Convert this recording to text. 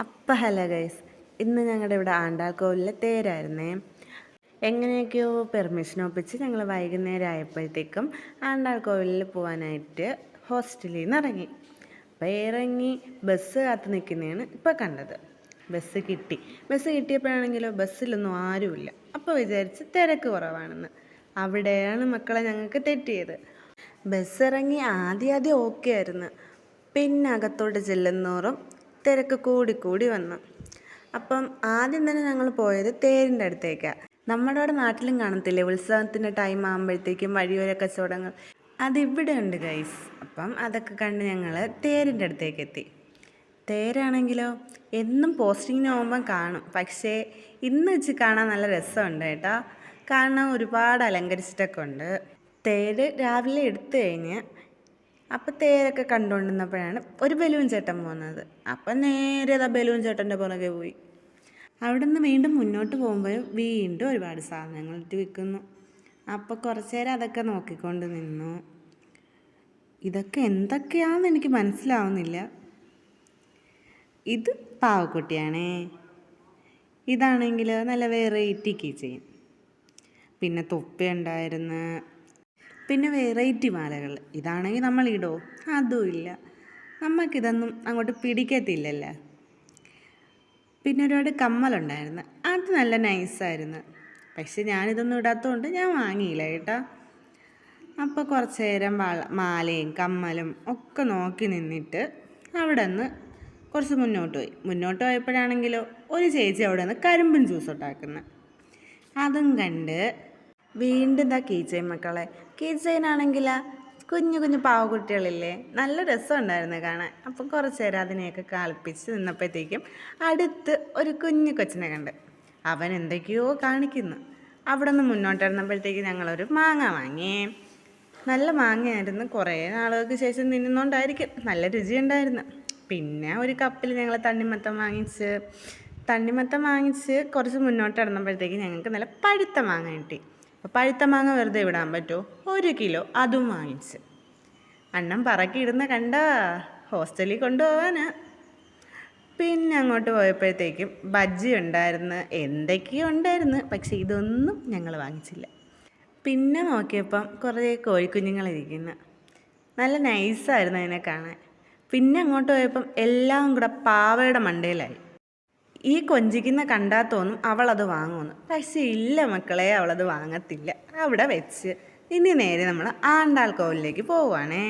അപ്പം hello guys, ഇന്ന് ഞങ്ങളുടെ ഇവിടെ ആണ്ടാൾ കോവിലിലെ തേരായിരുന്നേ. എങ്ങനെയൊക്കെയോ പെർമിഷൻ ഒപ്പിച്ച് ഞങ്ങൾ വൈകുന്നേരം ആയപ്പോഴത്തേക്കും ആണ്ടാൾ കോവിലിൽ പോകാനായിട്ട് ഹോസ്റ്റലിൽ നിന്ന് ഇറങ്ങി. അപ്പോൾ ഇറങ്ങി ബസ് കാത്ത് നിൽക്കുന്നതാണ് ഇപ്പോൾ കണ്ടത്. ബസ് കിട്ടിയപ്പോഴാണെങ്കിലോ ബസ്സിലൊന്നും ആരുമില്ല. അപ്പോൾ വിചാരിച്ച് തിരക്ക് കുറവാണെന്ന്. അവിടെയാണ് മക്കളെ ഞങ്ങൾക്ക് തെറ്റിയത്. ബസ് ഇറങ്ങി ആദ്യം ഓക്കെ ആയിരുന്നു. പിന്നെ അകത്തോട്ട് ചെല്ലുന്നോറും തിരക്ക് കൂടി വന്നു. അപ്പം ആദ്യം തന്നെ ഞങ്ങൾ പോയത് തേരിൻ്റെ അടുത്തേക്കാണ്. നമ്മുടെ അവിടെ നാട്ടിലും കാണത്തില്ലേ, ഉത്സവത്തിൻ്റെ ടൈം ആകുമ്പോഴത്തേക്കും വഴിയോര കച്ചവടങ്ങൾ, അതിവിടെ ഉണ്ട് ഗൈസ്. അപ്പം അതൊക്കെ കണ്ട് ഞങ്ങൾ തേരിൻ്റെ അടുത്തേക്ക് എത്തി. തേരാണെങ്കിലോ എന്നും പോസ്റ്റിങ്ങിന് പോകുമ്പം കാണും, പക്ഷേ ഇന്ന് വെച്ച് കാണാൻ നല്ല രസമുണ്ട് കേട്ടോ. കാണാൻ ഒരുപാട് അലങ്കരിച്ചിട്ടൊക്കെ ഉണ്ട്. തേര് രാവിലെ എടുത്തു കഴിഞ്ഞ് അപ്പം തേരൊക്കെ കണ്ടുകൊണ്ടിരുന്നപ്പോഴാണ് ഒരു ബലൂൺ ചേട്ടൻ പോകുന്നത്. അപ്പം നേരെ ബലൂൺ ചേട്ടൻ്റെ പുറകെ പോയി. അവിടെ നിന്ന് വീണ്ടും മുന്നോട്ട് പോകുമ്പോൾ വീണ്ടും ഒരുപാട് സാധനങ്ങൾ ഇട്ട് വിൽക്കുന്നു. അപ്പോൾ കുറച്ച് നേരം അതൊക്കെ നോക്കിക്കൊണ്ട് നിന്നു. ഇതൊക്കെ എന്തൊക്കെയാണെന്ന് എനിക്ക് മനസ്സിലാവുന്നില്ല. ഇത് പാവക്കുട്ടിയാണേ. ഇതാണെങ്കിൽ നല്ല വെറൈറ്റി കീ ചെയിൻ. പിന്നെ തൊപ്പി ഉണ്ടായിരുന്നു. പിന്നെ വെറൈറ്റി മാലകൾ. ഇതാണെങ്കിൽ നമ്മൾ ഇടോ, അതും ഇല്ല. നമുക്കിതൊന്നും അങ്ങോട്ട് പിടിക്കത്തില്ലല്ലോ. പിന്നെ ഒരുപാട് കമ്മലുണ്ടായിരുന്നു, അത് നല്ല നൈസായിരുന്നു. പക്ഷെ ഞാനിതൊന്നും ഇടാത്തതുകൊണ്ട് ഞാൻ വാങ്ങിയില്ല കേട്ടോ. അപ്പോൾ കുറച്ച് നേരം മാലയും കമ്മലും ഒക്കെ നോക്കി നിന്നിട്ട് അവിടെ നിന്ന് കുറച്ച് മുന്നോട്ട് പോയപ്പോഴാണെങ്കിലോ ഒരു ചേച്ചി അവിടെ നിന്ന് കരിമ്പൻ ജ്യൂസ് ഉണ്ടാക്കുന്നത്. അതും കണ്ട് വീണ്ടും കീ ചെയിൻ മക്കളെ. കീ ചെയിൻ ആണെങ്കിൽ കുഞ്ഞു പാവക്കുട്ടികളില്ലേ, നല്ല രസമുണ്ടായിരുന്നു കാണാൻ. അപ്പം കുറച്ച് നേരം അതിനെയൊക്കെ കളിപ്പിച്ച് നിന്നപ്പോഴത്തേക്കും അടുത്ത് ഒരു കുഞ്ഞു കൊച്ചിനെ കണ്ട്. അവൻ എന്തൊക്കെയോ കാണിക്കുന്നു. അവിടെ നിന്ന് മുന്നോട്ടിരുന്നപ്പോഴത്തേക്ക് ഞങ്ങളൊരു മാങ്ങ വാങ്ങി. നല്ല മാങ്ങയായിരുന്നു. കുറേ നാളുകൾക്ക് ശേഷം തിന്നുന്നോണ്ടായിരിക്കും നല്ല രുചിയുണ്ടായിരുന്നു. പിന്നെ ഒരു കപ്പിൽ ഞങ്ങൾ തണ്ണിമത്തം വാങ്ങിച്ച് കുറച്ച് മുന്നോട്ട് ഇടന്നപ്പോഴത്തേക്ക് ഞങ്ങൾക്ക് നല്ല പഴുത്ത മാങ്ങ കിട്ടി. അപ്പോൾ പഴുത്ത മാങ്ങ വെറുതെ വിടാൻ പറ്റുമോ? 1 കിലോ അതും വാങ്ങിച്ച് അണ്ണം പറക്കിയിടുന്ന കണ്ട ഹോസ്റ്റലിൽ കൊണ്ടുപോകാനാ. പിന്നെ അങ്ങോട്ട് പോയപ്പോഴത്തേക്കും ബജ്ജി ഉണ്ടായിരുന്നു, എന്തൊക്കെയോ ഉണ്ടായിരുന്നു. പക്ഷേ ഇതൊന്നും ഞങ്ങൾ വാങ്ങിച്ചില്ല. പിന്നെ നോക്കിയപ്പം കുറേ കോഴിക്കുഞ്ഞുങ്ങളിരിക്കുന്നു. നല്ല നൈസായിരുന്നു അതിനെ കാണാൻ. പിന്നെ അങ്ങോട്ട് പോയപ്പം എല്ലാം കൂടെ പാവയുടെ മണ്ടയിലായി. ഈ കൊഞ്ചിക്കുന്ന കണ്ടാൽ തോന്നും അവളത് വാങ്ങുമെന്ന്. പക്ഷേ ഇല്ല മക്കളെ, അവളത് വാങ്ങത്തില്ല. അവിടെ വെച്ച് ഇനി നേരെ നമ്മൾ ആണ്ടാൾ കോവിലിലേക്ക് പോവുകയാണേ.